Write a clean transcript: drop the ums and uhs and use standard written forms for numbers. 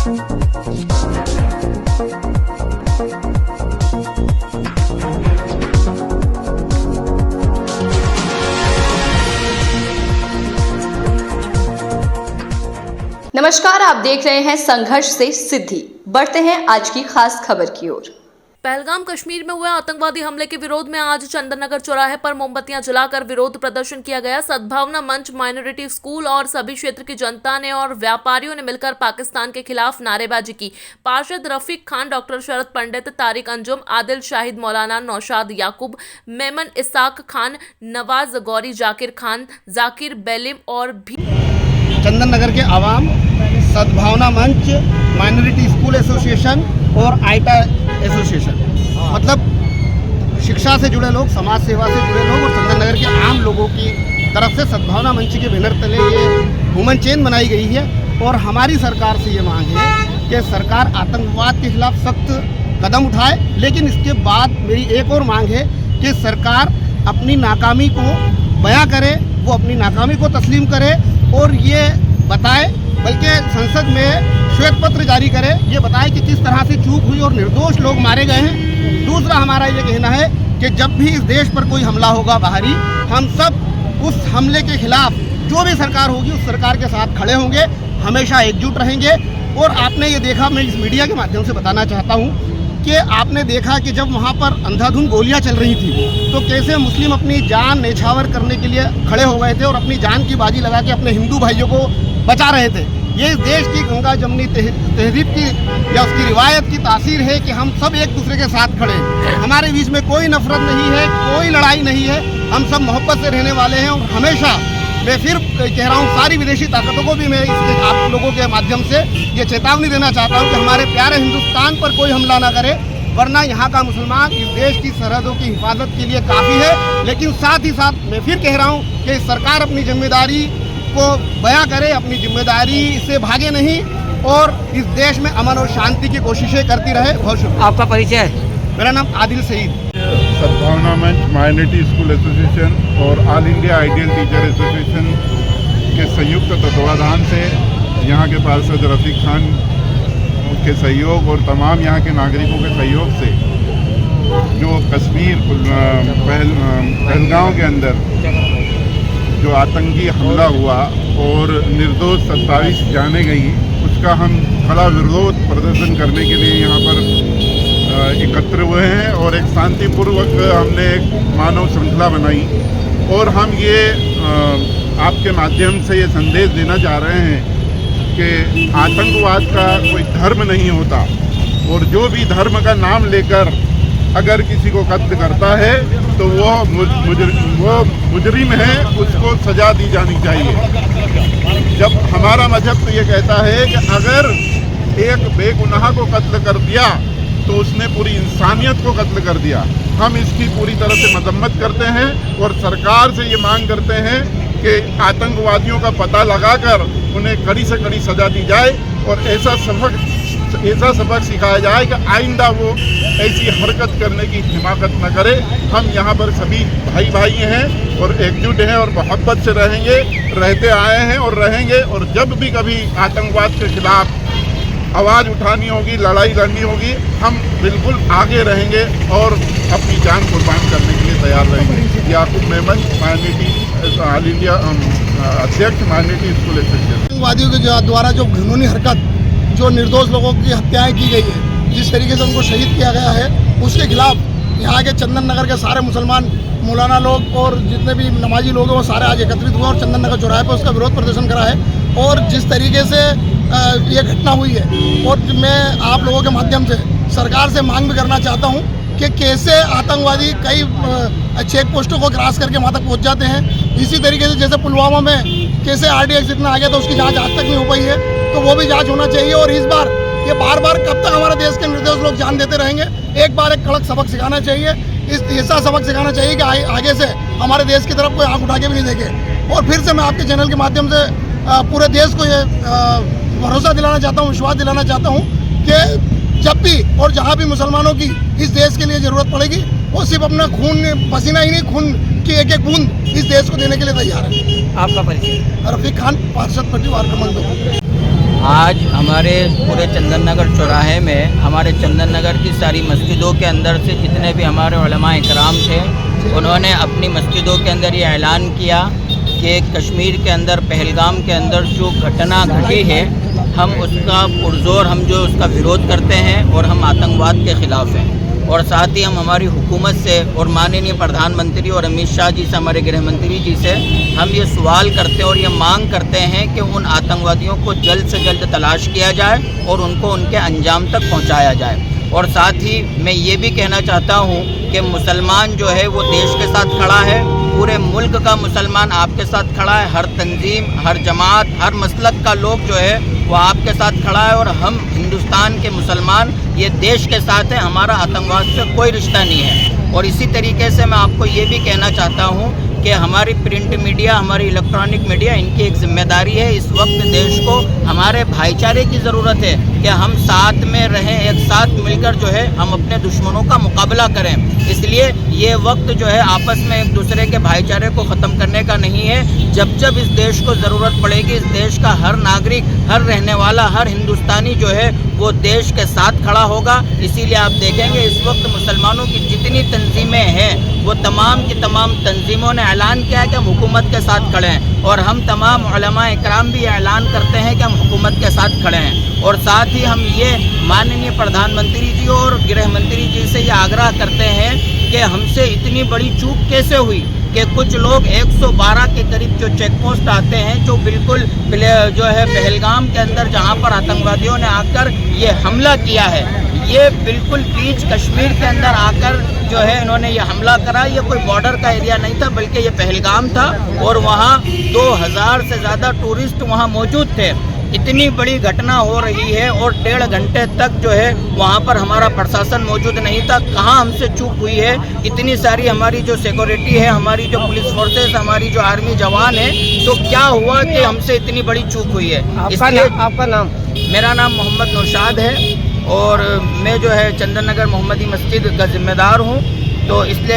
नमस्कार, आप देख रहे हैं संघर्ष से सिद्धि। बढ़ते हैं आज की खास खबर की ओर। पहलगाम कश्मीर में हुए आतंकवादी हमले के विरोध में आज चंदन नगर चौराहे पर मोमबत्तियां जलाकर विरोध प्रदर्शन किया गया। सद्भावना मंच, माइनॉरिटी स्कूल और सभी क्षेत्र की जनता ने और व्यापारियों ने मिलकर पाकिस्तान के खिलाफ नारेबाजी की। पार्षद रफीक खान, डॉक्टर शरद पंडित, तारिक अंजुम, आदिल शाहिद, मौलाना नौशाद याकूब, मेमन इसाक खान, नवाज गौरी, जाकिर खान, जाकिर बेलिम और भी चंदन नगर के आवाम, सद्भावना मंच, माइनॉरिटी स्कूल एसोसिएशन और आइटा एसोसिएशन, मतलब शिक्षा से जुड़े लोग, समाज सेवा से जुड़े लोग और चंदन नगर के आम लोगों की तरफ से सद्भावना मंच के बैनर तले ये वुमन चेन बनाई गई है। और हमारी सरकार से ये मांग है कि सरकार आतंकवाद के खिलाफ सख्त कदम उठाए, लेकिन इसके बाद मेरी एक और मांग है कि सरकार अपनी नाकामी को बयां करे, वो अपनी नाकामी को तस्लीम करे और ये बताए, बल्कि संसद में श्वेत पत्र जारी करे, ये बताए कि किस तरह से चूक हुई और निर्दोष लोग मारे गए हैं। दूसरा हमारा ये कहना है कि जब भी इस देश पर कोई हमला होगा बाहरी, हम सब उस हमले के खिलाफ जो भी सरकार होगी उस सरकार के साथ खड़े होंगे, हमेशा एकजुट रहेंगे। और आपने ये देखा, मैं इस मीडिया के माध्यम से बताना चाहता हूँ कि आपने देखा कि जब वहाँ पर अंधाधुंध गोलियां चल रही थी तो कैसे मुस्लिम अपनी जान न्यौछावर करने के लिए खड़े हो गए थे और अपनी जान की बाजी लगा के अपने हिंदू भाइयों को बचा रहे थे। ये इस देश की गंगा जमनी तहजीब की या उसकी रिवायत की तासीर है कि हम सब एक दूसरे के साथ खड़े हैं। हमारे बीच में कोई नफरत नहीं है, कोई लड़ाई नहीं है, हम सब मोहब्बत से रहने वाले हैं। और हमेशा मैं फिर कह रहा हूँ, सारी विदेशी ताकतों को भी मैं आप लोगों के माध्यम से ये चेतावनी देना चाहता हूँ कि हमारे प्यारे हिंदुस्तान पर कोई हमला ना करे, वरना यहाँ का मुसलमान इस देश की सरहदों की हिफाजत के लिए काफ़ी है। लेकिन साथ ही साथ मैं फिर कह रहा हूँ कि सरकार अपनी जिम्मेदारी को बयां करे, अपनी जिम्मेदारी से भागे नहीं और इस देश में अमन और शांति की कोशिशें करती रहे। बहुत शुक्रिया। आपका परिचय? मेरा नाम आदिल सईद। सद्भावना मंच, माइनॉरिटी स्कूल एसोसिएशन और all India ideal teacher association के संयुक्त तत्वाधान से यहाँ के पार्षद रफीक खान के सहयोग और तमाम यहाँ के नागरिकों के सहयोग से जो कश्मीर पहलगाम के अंदर जो आतंकी हमला हुआ और निर्दोष 27 जाने गई, उसका हम खड़ा विरोध प्रदर्शन करने के लिए यहाँ पर एकत्र हुए हैं और एक शांतिपूर्वक हमने एक मानव श्रृंखला बनाई। और हम ये आपके माध्यम से ये संदेश देना चाह रहे हैं कि आतंकवाद का कोई धर्म नहीं होता और जो भी धर्म का नाम लेकर अगर किसी को कत्ल करता है तो वो मुजरिम है, उसको सजा दी जानी चाहिए। जब हमारा मजहब तो ये कहता है कि अगर एक बेगुनाह को कत्ल कर दिया तो उसने पूरी इंसानियत को कत्ल कर दिया। हम इसकी पूरी तरह से मजम्मत करते हैं और सरकार से ये मांग करते हैं कि आतंकवादियों का पता लगाकर उन्हें कड़ी से कड़ी सजा दी जाए और ऐसा सबक सिखाया जाए कि आइंदा वो ऐसी हरकत करने की हिमाकत न करे। हम यहाँ पर सभी भाई भाई हैं और एकजुट हैं और मोहब्बत से रहेंगे, रहते आए हैं और रहेंगे। और जब भी कभी आतंकवाद के खिलाफ आवाज़ उठानी होगी, लड़ाई लड़नी होगी, हम बिल्कुल आगे रहेंगे और अपनी जान कुर्बान करने के लिए तैयार रहेंगे। याकूब मेमन, माइनॉरिटी ऑल इंडिया अध्यक्ष, माइनॉरिटी स्कूल एसोसिएशन। आतंकवादियों के द्वारा जो घिनौनी हरकत, जो निर्दोष लोगों की हत्याएं की गई है, जिस तरीके से उनको शहीद किया गया है, उसके खिलाफ यहाँ के चंदन नगर के सारे मुसलमान मौलाना लोग और जितने भी नमाजी लोग हैं वो सारे आज एकत्रित हुए और चंदन नगर चौराहे पर उसका विरोध प्रदर्शन करा है। और जिस तरीके से ये घटना हुई है, और मैं आप लोगों के माध्यम से सरकार से मांग भी करना चाहता हूँ कि कैसे आतंकवादी कई चेक पोस्टों को क्रॉस करके वहाँ तक पहुँच जाते हैं। इसी तरीके से जैसे पुलवामा में कैसे RDX इतना आ गया था, उसकी जाँच आज तक नहीं हो पाई है, तो वो भी जाँच होना चाहिए। और इस बार ये बार कब तक हमारे देश के निर्दोष लोग जान देते रहेंगे? एक बार एक कड़क सबक सिखाना चाहिए, ऐसा सबक सिखाना चाहिए कि आगे से हमारे देश की तरफ कोई आंख उठा के भी नहीं देखे। और फिर से मैं आपके चैनल के माध्यम से पूरे देश को ये भरोसा दिलाना चाहता हूँ, विश्वास दिलाना चाहता हूँ कि जब भी और जहाँ भी मुसलमानों की इस देश के लिए ज़रूरत पड़ेगी, वो सिर्फ अपना खून पसीना ही नहीं, खून की एक एक बूंद इस देश को देने के लिए तैयार है। आपका परिचय? रफीक खान, पार्षद पार्टी वार्ड क्रमांक 2। आज हमारे पूरे चंदन नगर चौराहे में हमारे चंदन नगर की सारी मस्जिदों के अंदर से जितने भी हमारे उलमा इकराम थे, उन्होंने अपनी मस्जिदों के अंदर ये ऐलान किया कि कश्मीर के अंदर पहलगाम के अंदर जो घटना घटी है, हम उसका पुरजोर उसका विरोध करते हैं और हम आतंकवाद के ख़िलाफ़ हैं। और साथ ही हम हमारी हुकूमत से और माननीय प्रधानमंत्री और अमित शाह जी से, हमारे गृह मंत्री जी से हम ये सवाल करते हैं और ये मांग करते हैं कि उन आतंकवादियों को जल्द से जल्द तलाश किया जाए और उनको उनके अंजाम तक पहुंचाया जाए। और साथ ही मैं ये भी कहना चाहता हूँ कि मुसलमान जो है वो देश के साथ खड़ा है, पूरे मुल्क का मुसलमान आपके साथ खड़ा है, हर तंजीम, हर जमात, हर मसलक का लोग जो है वो आपके साथ खड़ा है। और हम हिंदुस्तान के मुसलमान ये देश के साथ हैं, हमारा आतंकवाद से कोई रिश्ता नहीं है। और इसी तरीके से मैं आपको ये भी कहना चाहता हूँ कि हमारी प्रिंट मीडिया, हमारी इलेक्ट्रॉनिक मीडिया, इनकी एक जिम्मेदारी है। इस वक्त देश को हमारे भाईचारे की ज़रूरत है कि हम साथ में रहें, एक साथ मिलकर जो है हम अपने दुश्मनों का मुकाबला करें। इसलिए ये वक्त जो है आपस में एक दूसरे के भाईचारे को ख़त्म करने का नहीं है। जब जब इस देश को ज़रूरत पड़ेगी, इस देश का हर नागरिक, हर रहने वाला, हर हिंदुस्तानी जो है वो देश के साथ खड़ा होगा। इसीलिए आप देखेंगे इस वक्त मुसलमानों की जितनी तंजीमें हैं वो तमाम की तमाम तंजीमों ने ऐलान किया कि हम हुकूमत के साथ खड़े हैं। और हम तमाम उलमा इकराम भी ऐलान करते हैं कि हम हुकूमत के साथ खड़े हैं। और साथ ही हम ये माननीय प्रधानमंत्री जी और गृह मंत्री जी से ये आग्रह करते हैं कि हमसे इतनी बड़ी चूक कैसे हुई कि कुछ लोग 112 के करीब जो चेक पोस्ट आते हैं, जो बिल्कुल जो है पहलगाम के अंदर जहां पर आतंकवादियों ने आकर ये हमला किया है, ये बिल्कुल बीच कश्मीर के अंदर आकर जो है इन्होंने ये हमला करा। ये कोई बॉर्डर का एरिया नहीं था, बल्कि ये पहलगाम था और वहाँ 2000 से ज़्यादा टूरिस्ट वहाँ मौजूद थे। इतनी बड़ी घटना हो रही है और 1.5 घंटे तक जो है वहाँ पर हमारा प्रशासन मौजूद नहीं था। कहाँ हमसे चूक हुई है? इतनी सारी हमारी जो सिक्योरिटी है, हमारी जो पुलिस फोर्सेस, हमारी जो आर्मी जवान है, तो क्या हुआ कि हमसे इतनी बड़ी चूक हुई है? आपका नाम? मेरा नाम मोहम्मद नौशाद है और मैं जो है चंदन नगर मोहम्मदी मस्जिद का जिम्मेदार हूँ। तो इसलिए